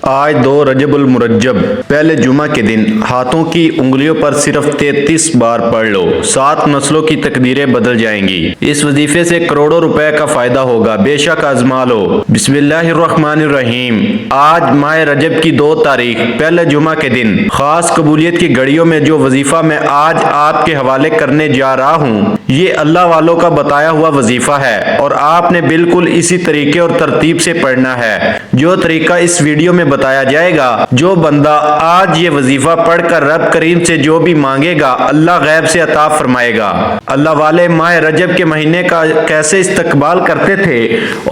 آج 2 رجب المرجب پہلے جمعہ کے دن ہاتھوں کی انگلیوں پر صرف 33 بار پڑھ لو، 7 نسلوں کی تقدیریں بدل جائیں گی۔ اس وظیفے سے کروڑوں روپے کا فائدہ ہوگا، بے شک آزما لو۔ بسم اللہ الرحمن الرحیم۔ آج ماہ رجب کی 2 تاریخ پہلے جمعہ کے دن خاص قبولیت کی گھڑیوں میں جو وظیفہ میں آج آپ کے حوالے کرنے جا رہا ہوں، یہ اللہ والوں کا بتایا ہوا وظیفہ ہے اور آپ نے بالکل اسی طریقے اور ترتیب سے پڑھنا ہے جو طریقہ اس ویڈیو میں بتایا جائے گا۔ جو بندہ آج یہ وظیفہ پڑھ کر رب کریم سے جو بھی مانگے گا، اللہ غیب سے عطا فرمائے گا۔ اللہ والے ماہ رجب کے مہینے کا کیسے استقبال کرتے تھے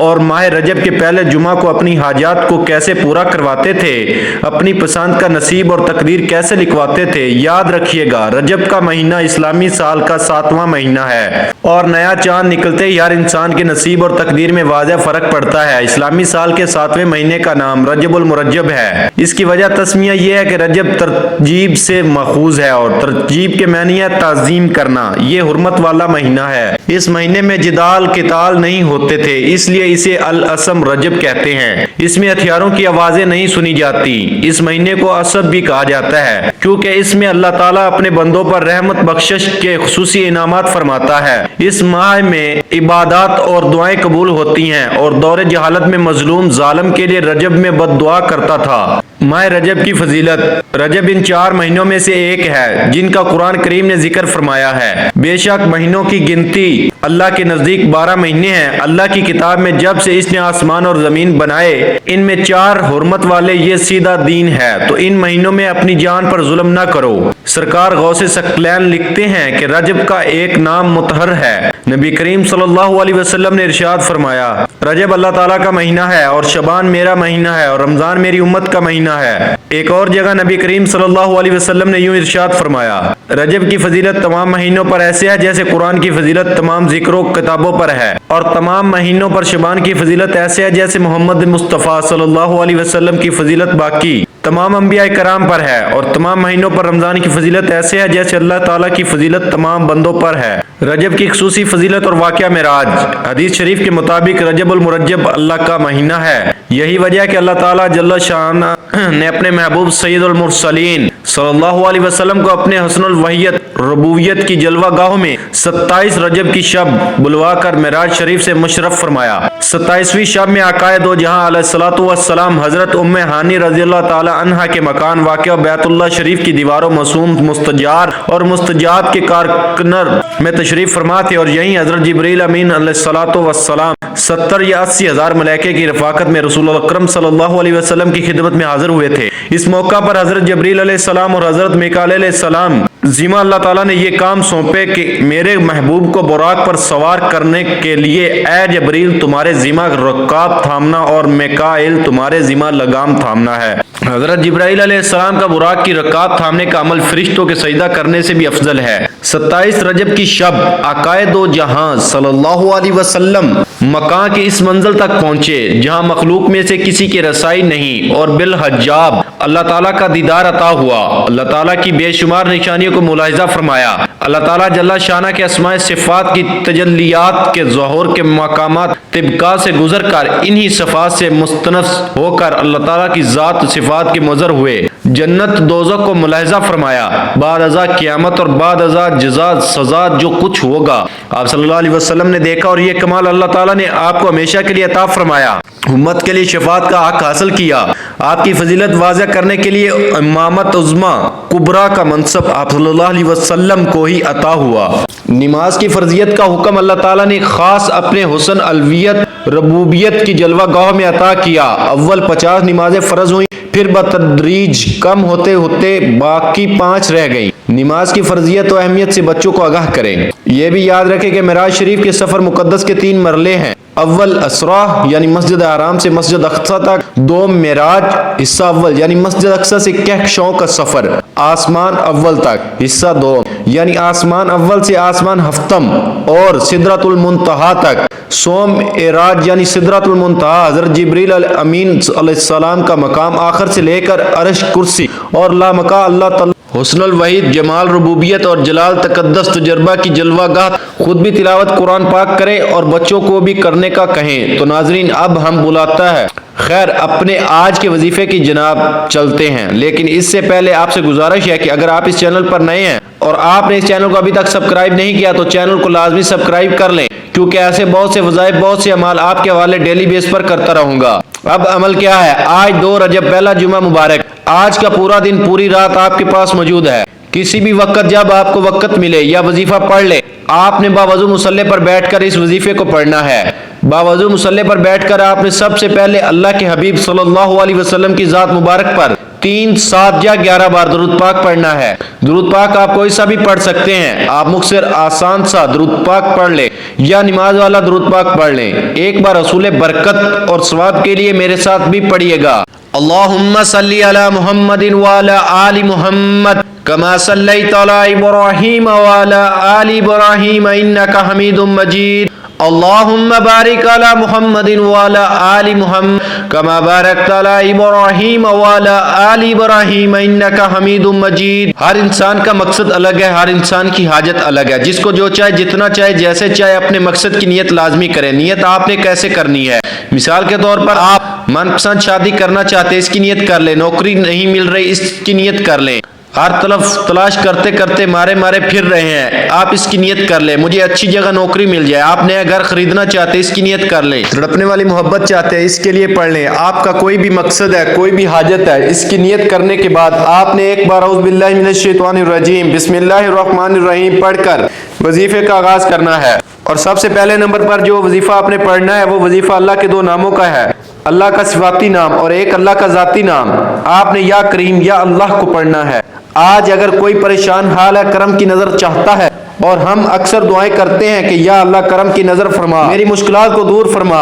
اور ماہ رجب کے پہلے جمعہ کو اپنی حاجات کو کیسے پورا کرواتے تھے، اپنی پسند کا نصیب اور تقدیر کیسے لکھواتے تھے، یاد رکھیے گا رجب کا مہینہ اسلامی سال کا 7واں مہینہ ہے اور نیا چاند نکلتے ہی ہر انسان کے نصیب اور تقدیر میں واضح فرق پڑتا ہے۔ اسلامی سال کے 7ویں مہینے کا نام رجب المرجب ہے۔ اس کی وجہ تسمیہ یہ ہے کہ رجب ترجیب سے ماخوذ ہے اور ترجیب کے معنی ہے تعظیم کرنا۔ یہ حرمت والا مہینہ ہے۔ اس مہینے میں جدال قتال نہیں ہوتے تھے، اس لیے اسے الاسم رجب کہتے ہیں۔ اس میں ہتھیاروں کی آوازیں نہیں سنی جاتی۔ اس مہینے کو اسب بھی کہا جاتا ہے کیونکہ اس میں اللہ تعالیٰ اپنے بندوں پر رحمت بخشش کے خصوصی انعامات فرماتا ہے۔ اس ماہ میں عبادات اور دعائیں قبول ہوتی ہیں اور دور جہالت میں مظلوم ظالم کے لیے رجب میں بد دعا کرتا تھا۔ ماہ رجب کی فضیلت۔ رجب ان 4 مہینوں میں سے ایک ہے جن کا قرآن کریم نے ذکر فرمایا ہے۔ بے شک مہینوں کی گنتی اللہ کے نزدیک 12 مہینے ہیں۔ اللہ کی کتاب میں جب سے اس نے آسمان اور زمین بنائے، ان میں 4 حرمت والے یہ سیدھا دین ہے، تو ان مہینوں میں اپنی جان پر ظلم نہ کرو۔ سرکار غوث ثقلین لکھتے ہیں کہ رجب کا ایک نام مطہر ہے۔ نبی کریم صلی اللہ علیہ وسلم نے ارشاد فرمایا، رجب اللہ تعالیٰ کا مہینہ ہے اور شعبان میرا مہینہ ہے اور رمضان میری امت کا مہینہ ہے۔ ایک اور جگہ نبی کریم صلی اللہ علیہ وسلم نے یوں ارشاد فرمایا، رجب کی فضیلت تمام مہینوں پر ایسے ہے جیسے قرآن کی فضیلت تمام ذکر و کتابوں پر ہے، اور تمام مہینوں پر شعبان کی فضیلت ایسے ہے جیسے محمد مصطفیٰ صلی اللہ علیہ وسلم کی فضیلت باقی تمام انبیاء کرام پر ہے، اور تمام مہینوں پر رمضان کی فضیلت ایسے ہے جیسے اللہ تعالیٰ کی فضیلت تمام بندوں پر ہے۔ رجب کی خصوصی فضیلت اور واقعہ معراج۔ حدیث شریف کے مطابق رجب المرجب اللہ کا مہینہ ہے۔ یہی وجہ ہے کہ اللہ تعالیٰ جل شانہ نے اپنے محبوب سید المرسلین صلی اللہ علیہ وسلم کو اپنے حسن الوحیت ربوبیت کی جلوہ گاہوں میں 27 رجب کی شب بلوا کر معراج شریف سے مشرف فرمایا۔ 27ویں شب میں آقائے دو جہاں علیہ الصلوۃ والسلام حضرت ام ہانی رضی اللہ تعالی عنہا کے مکان واقع بیت اللہ شریف کی دیواروں مصوم مستجار اور مستجاب کے کارکنر میں تشریف فرما تھے، اور یہیں حضرت جبریل امین علیہ الصلوۃ والسلام 70 یا 80 ہزار ملائکے کی رفاقت میں رسول اکرم صلی اللہ علیہ وسلم کی خدمت میں حاضر ہوئے تھے۔ اس موقع پر حضرت جبریل علیہ السلام اور حضرت میکائیل علیہ السلام ذمہ اللہ تعالیٰ نے یہ کام سونپے کہ میرے محبوب کو براق پر سوار کرنے کے لیے اے جبریل تمہارے ذمہ رکاب تھامنا اور میکائیل تمہارے ذمہ لگام تھامنا ہے۔ حضرت جبرائیل علیہ السلام کا براق کی رکاب تھامنے کا عمل فرشتوں کے سجدہ کرنے سے بھی افضل ہے۔ 27 رجب کی شب آقائے دو جہاں صلی اللہ علیہ وسلم مکان کی اس منزل تک پہنچے جہاں مخلوق میں سے کسی کی رسائی نہیں، اور بالحجاب اللہ تعالیٰ کا دیدار عطا ہوا۔ اللہ تعالیٰ کی بے شمار نشانیوں کو ملاحظہ فرمایا۔ اللہ تعالیٰ جل شانہ کے اسماء صفات کی تجلیات کے ظہور کے مقامات طبقات سے گزر کر انہی صفات سے مستنس ہو کر اللہ تعالیٰ کی ذات صفات کے مظہر ہوئے۔ جنت دوزخ کو ملاحظہ فرمایا۔ بعد ازاں قیامت اور بعد ازاں جزا سزا جو کچھ ہوگا آپ صلی اللہ علیہ وسلم نے دیکھا، اور یہ کمال اللہ تعالیٰ نے آپ کو ہمیشہ کے لیے عطا فرمایا۔ امت کے لیے شفاعت کا حق حاصل کیا۔ آپ کی فضیلت واضح کرنے کے لیے امامت عظمی کبریٰ کا منصب آپ صلی اللہ علیہ وسلم کو ہی عطا ہوا۔ نماز کی فرضیت کا حکم اللہ تعالیٰ نے خاص اپنے حسن الویت ربوبیت کی جلوہ گاہ میں عطا کیا۔ اول 50 نمازیں فرض ہوئیں، پھر بتدریج کم ہوتے ہوتے باقی 5 رہ گئیں۔ نماز کی فرضیت و اہمیت سے بچوں کو آگاہ کریں۔ یہ بھی یاد رکھیں کہ معراج شریف کے سفر مقدس کے 3 مرحلے ہیں۔ اول اسرا یعنی مسجد حرام سے مسجد اقصی تک، 2 معراج حصہ اول یعنی مسجد اقصی سے کہکشاؤں کا سفر آسمان اول تک، حصہ 2 یعنی آسمان اول سے آسمان ہفتم اور سدرۃ المنتہا تک، سوم اعراج یعنی سدرۃ المنتہا حضرت جبریل امین علیہ السلام کا مقام آخر سے لے کر عرش کرسی اور لامکا اللہ تعالی हुस्न अल वहीद, जमाल रुबूबियत और जलाल तकद्दस तजर्बा की जलवा गाह। खुद भी तिलावत कुरान पाक करें और बच्चों को भी करने का कहें। तो नाजरीन, अब हम बुलाता है खैर अपने आज के वजीफे की जनाब चलते हैं, लेकिन इससे पहले आपसे गुजारिश है कि अगर आप इस चैनल पर नए हैं और आपने इस चैनल को अभी तक सब्सक्राइब नहीं किया तो चैनल को लाजमी सब्सक्राइब कर लें, क्योंकि ऐसे बहुत से वज़ाइफ, बहुत से अमाल आपके हवाले डेली बेस पर करता रहूंगा। अब अमल क्या है? आज 2 रजब पहला जुमा मुबारक। आज का पूरा दिन, पूरी रात आपके पास मौजूद है। किसी भी वक्त जब आपको वक्त मिले या वजीफा पढ़ ले, आपने बावजू मुसल्ले पर बैठकर इस वजीफे को पढ़ना है। बावजू मुसल्ले पर बैठकर आपने सबसे पहले अल्लाह के हबीब सल्लल्लाहु अलैहि वसल्लम की जात मुबारक पर 3, 7 या 11 बार दुरूद पाक पढ़ना है। दुरूद पाक आप कोई सा भी पढ़ सकते हैं। आप मुख्तसर आसान सा दुरूद पाक पढ़ ले या नमाज वाला दुरूद पाक पढ़ लें। एक बार रसूल बरकत और सवाब के लिए मेरे साथ भी पढ़िएगा। अल्लाहुम्मा सल्ली अला मुहम्मदिन व अला आलि मुहम्मद कमा सल्लैता अला इब्राहीम व अला आलि इब्राहीम इन्नका हमीदुम मजीद। अल्लाहुम्मा बारिक अला मुहम्मदिन व अला आलि मुहम्मद कमा बारकता अला इब्राहीम व अला आलि इब्राहीम इन्नका हमीदुम मजीद। हर इंसान का मकसद अलग है, हर इंसान की हाजत अलग है। जिसको जो चाहे, जितना चाहे, जैसे चाहे, अपने मकसद की नियत लाजमी करें। नियत आपने कैसे करनी है? मिसाल के तौर पर आप मनपसंद शादी करना चाहते हैं, इसकी नियत कर लें। नौकरी नहीं मिल रही, इसकी नियत कर लें। हर तरफ तलाश करते करते मारे मारे फिर रहे हैं, आप इसकी नियत कर लें। मुझे अच्छी जगह नौकरी मिल जाए। आप नया घर खरीदना चाहते हैं, इसकी नियत कर लें। तड़पने वाली मोहब्बत चाहते हैं, इसके लिए पढ़ लें। आपका कोई भी मकसद है, कोई भी हाजत है, इसकी नियत करने के बाद आपने एक बार औज़ु बिल्लाहि मिनश शैतानिर रजीम बिस्मिल्लाहिर रहमानिर रहीम पढ़कर वजीफे का आगाज करना है। और सबसे पहले नंबर पर जो वजीफा आपने पढ़ना है वो वजीफा अल्लाह के 2 नामों का है। अल्लाह का सिफाती नाम और एक अल्लाह का जाती नाम। आपने या करीम या अल्लाह को पढ़ना है। आज अगर कोई परेशान हाल है, करम की नजर चाहता है, और हम अक्सर दुआएं करते हैं कि या अल्लाह करम की नजर फरमा, मेरी मुश्किलात को दूर फरमा।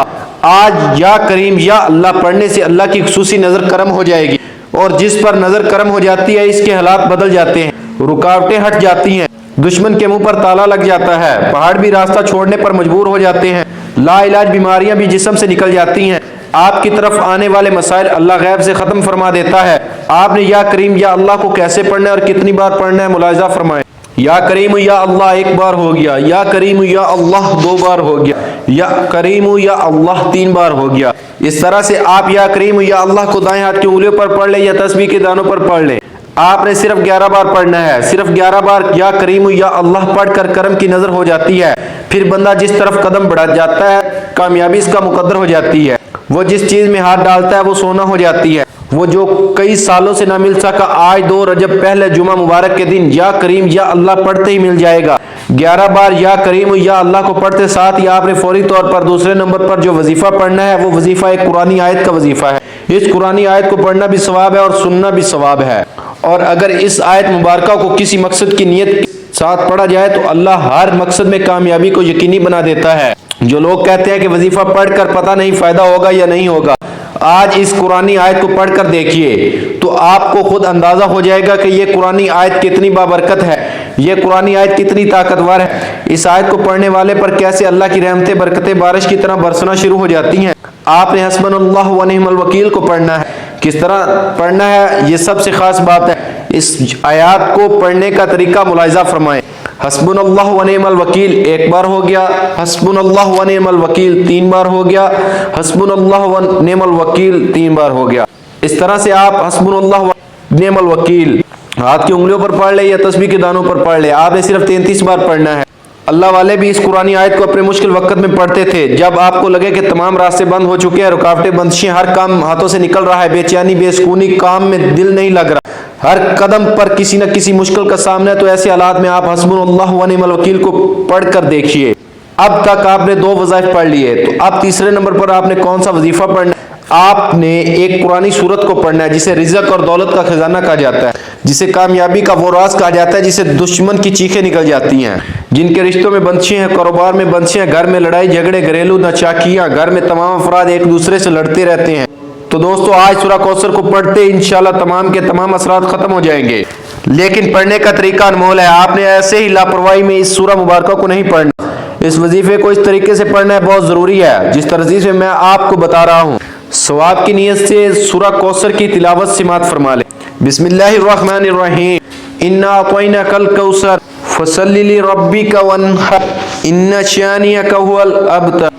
आज या करीम या अल्लाह पढ़ने से अल्लाह की खुसूसी नजर करम हो जाएगी, और जिस पर नजर करम हो जाती है इसके हालात बदल जाते हैं, रुकावटें हट जाती हैं, दुश्मन के मुंह पर ताला लग जाता है, पहाड़ भी रास्ता छोड़ने पर मजबूर हो जाते हैं, लाइलाज बीमारियां भी जिस्म से निकल जाती हैं। आपकी तरफ आने वाले मसाइल अल्लाह गैब से खत्म फरमा देता है। आपने या करीम या अल्लाह को कैसे पढ़ना है और कितनी बार पढ़ना है, मुलाहिजा फरमाएं। या करीम या अल्लाह 1 बार हो गया, या करीम या अल्लाह 2 बार हो गया, या करीम या अल्लाह 3 बार हो गया। इस तरह से आप या करीम या अल्लाह को दाएं हाथ की उंगलियों पर पढ़ लें या तस्बीह के दानों पर पढ़ लें। आपने सिर्फ 11 बार पढ़ना है। सिर्फ 11 बार या करीम या अल्लाह पढ़कर करम की नजर हो जाती है। फिर बंदा जिस तरफ कदम बढ़ा जाता है, कामयाबी इसका मुकद्दर हो जाती है। वो जिस चीज में हाथ डालता है वो सोना हो जाती है। वो जो कई सालों से ना मिल सका, आज 2 रजब पहले जुमा मुबारक के दिन या करीम या अल्लाह पढ़ते ही मिल जाएगा। 11 बार या करीम या अल्लाह को पढ़ते साथ ही आपने फौरी तौर पर दूसरे नंबर पर जो वजीफा पढ़ना है वो वजीफा एक कुरानी आयत का वजीफा है। इस कुरानी आयत को पढ़ना भी सवाब है और सुनना भी सवाब है। और अगर इस आयत मुबारका को किसी मकसद की नियत के साथ पढ़ा जाए तो अल्लाह हर मकसद में कामयाबी को यकीनी बना देता है। जो लोग कहते हैं कि वजीफा पढ़कर पता नहीं फायदा होगा या नहीं होगा, आज इस कुरानी आयत को पढ़कर देखिए तो आपको खुद अंदाजा हो जाएगा कि ये कुरानी आयत कितनी बाबरकत है, ये कुरानी आयत कितनी ताकतवर है। इस आयत को पढ़ने वाले पर कैसे अल्लाह की रहमतें, बरकतें बारिश की तरह बरसना शुरू हो जाती हैं। आपने हस्बुनल्लाहु व निअमल वकील को पढ़ना है। किस तरह पढ़ना है ये सबसे खास बात है। इस आयत को पढ़ने का तरीका मुलाहिजा फरमाएं। हस्बुनल्लाहु व निअमल वकील 1 बार हो गया, हस्बुनल्लाहु व निअमल वकील 3 बार हो गया, हस्बुनल्लाहु व निअमल वकील 3 बार हो गया। इस तरह से आप हस्बुनल्लाहु व निअमल वकील हाथ की उंगलियों पर पढ़ ले या तस्बीह के दानों पर पढ़ ले। आपने सिर्फ 33 बार पढ़ना है। अल्लाह वाले भी इस कुरानी आयत को अपने मुश्किल वक्त में पढ़ते थे। जब आपको लगे कि तमाम रास्ते बंद हो चुके हैं, रुकावटें, बंदिशें, हर काम हाथों से निकल रहा है, बेचैनी, बेसुकूनी, काम में दिल नहीं लग रहा, हर कदम पर किसी न किसी मुश्किल का सामना है, तो ऐसे हालात में आप हस्बुनल्लाहु व निअमल वकील को पढ़कर देखिए। अब तक आपने 2 वज़ाइफ पढ़ लिए, तो अब तीसरे नंबर पर आपने कौन सा वजीफा पढ़ना है? आपने एक कुरानी सूरत को पढ़ना है जिसे रिज़्क और दौलत का खजाना कहा जाता है, जिसे कामयाबी का वो राज कहा जाता है, जिसे दुश्मन की चीखें निकल जाती हैं, जिनके रिश्तों में बंदिशें हैं, कारोबार में बंदिशें हैं, घर में लड़ाई झगड़े, घरेलू नाचाकियां, घर में तमाम अफराद एक दूसरे से लड़ते रहते हैं। तो दोस्तों आज सूरह कौसर को पढ़ते इंशाल्लाह तमाम के तमाम असरात खत्म हो जाएंगे। लेकिन पढ़ने का तरीका अनमोल है। आपने ऐसे ही लापरवाही में इस सूरह मुबारका को नहीं पढ़ना। इस वजीफे को इस तरीके से पढ़ना है, बहुत जरूरी है जिस तरजीह से मैं आपको बता रहा हूँ। सवाब की नीयत से सूरा कौसर की तिलावत समात फरमा लें। बिस्मिल्लाहिर्रहमानिर्रहीम इन्ना अतैनाकल कौसर फसल्लि लिरब्बिका वन्हर इन्ना शानिअका हुवल अबतर।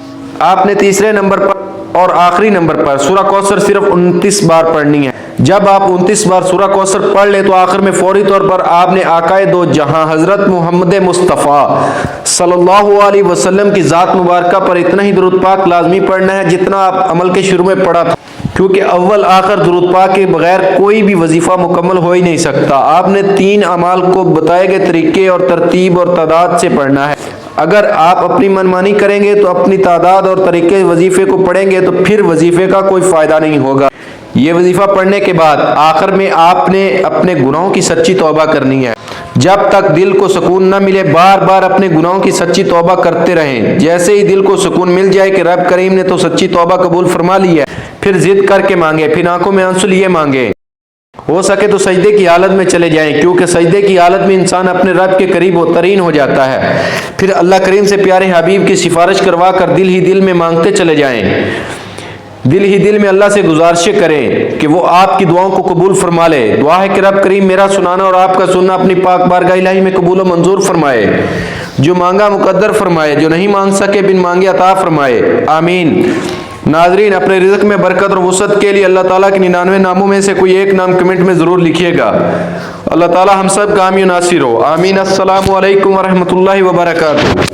आपने तीसरे नंबर पर और आखिरी नंबर पर सूरा कौसर सिर्फ 29 बार पढ़नी है। जब आप 29 बार सूरा कौसर पढ़ ले तो आखिर में फौरी तौर पर आपने आकाए दो जहां हजरत मोहम्मद मुस्तफ़ा सल्लल्लाहु अलैहि वसल्लम की ज़ात मुबारका पर इतना ही दुरूद पाक लाजमी पढ़ना है जितना आप अमल के शुरू में पढ़ा था, क्योंकि अव्वल आखिर दुरूद पाक के बगैर कोई भी वजीफा मुकम्मल हो ही नहीं सकता। आपने 3 अमाल को बताए गए तरीके और तरतीब और तादाद से पढ़ना है। अगर आप अपनी मनमानी करेंगे तो अपनी तादाद और तरीके वजीफे को पढ़ेंगे तो फिर वजीफे का कोई फ़ायदा नहीं होगा। ये वजीफा पढ़ने के बाद आखिर में आपने अपने गुनाहों की सच्ची तौबा करनी है। जब तक दिल को सुकून न मिले बार बार अपने गुनाहों की सच्ची तौबा करते रहें। जैसे ही दिल को सुकून मिल जाए कि रब करीम ने तो सच्ची तौबा कबूल फरमा ली है, फिर जिद करके मांगे, फिर आंखों में आंसू लिए मांगे। हो सके तो सजदे की हालत में चले जाएं, क्योंकि सजदे की हालत में इंसान अपने रब के करीब तरीन हो जाता है। फिर अल्लाह करीम से प्यारे हबीब की सिफारिश करवा कर दिल ही दिल में मांगते चले जाएं। दिल ही दिल में अल्लाह से गुजारिशें करें कि वो आपकी दुआओं को कबूल फरमा ले। दुआ है कि रब करीम मेरा सुनाना और आपका सुनना अपनी पाक बारगाह इलाही में कबूल व मंजूर फरमाए। जो मांगा मुकद्दर फरमाए, जो नहीं मांग सके बिन मांगे अता फरमाए। आमीन। नाजरीन, अपने रिज़्क में बरकत और वसअत के लिए अल्लाह ताला के 99 नामों में से कोई एक नाम कमेंट में ज़रूर लिखिएगा। अल्लाह ताला हम सब का हामी नासिर हो। आमीन। अस्सलामु अलैकुम व रहमतुल्लाहि व बरकातुहू।